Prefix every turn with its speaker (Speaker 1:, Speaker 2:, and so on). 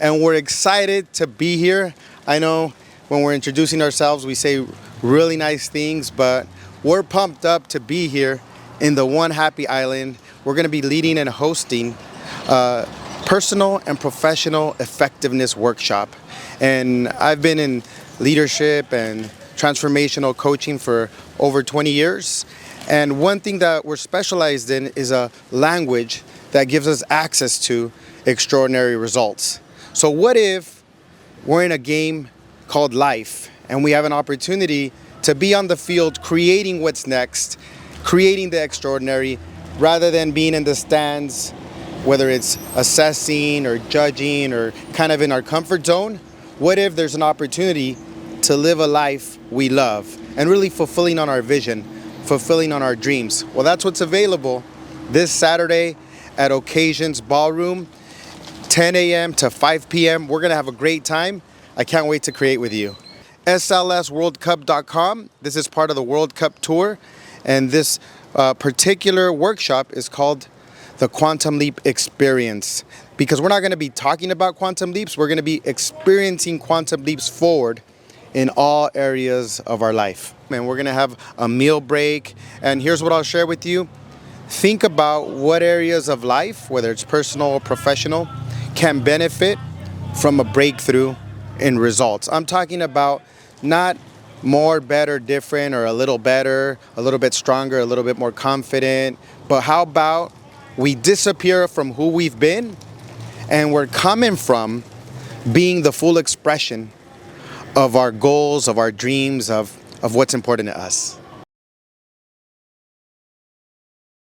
Speaker 1: and we're excited to be here. I know when we're introducing ourselves, we say really nice things, but we're pumped up to be here in the One Happy Island. We're going to be leading and hosting a personal and professional effectiveness workshop. And I've been in leadership and transformational coaching for over 20 years. And one thing that we're specialized in is a language that gives us access to extraordinary results. So what if we're in a game called life and we have an opportunity to be on the field creating what's next, creating the extraordinary, rather than being in the stands, whether it's assessing or judging or kind of in our comfort zone? What if there's an opportunity to live a life we love and really fulfilling on our vision, fulfilling on our dreams? Well, that's what's available this Saturday at Occasions Ballroom, 10 a.m. to 5 p.m. We're going to have a great time. I can't wait to create with you. slsworldcup.com. This is part of the World Cup tour, and this particular workshop is called the Quantum Leap Experience, because we're not going to be talking about quantum leaps. We're going to be experiencing quantum leaps forward in all areas of our life. And we're going to have a meal break, and here's what I'll share with you. Think about what areas of life, whether it's personal or professional, can benefit from a breakthrough in results. I'm talking about not more, better, different, or a little better, a little bit stronger, a little bit more confident, but how about we disappear from who we've been and we're coming from being the full expression of our goals, of our dreams, of what's important to us.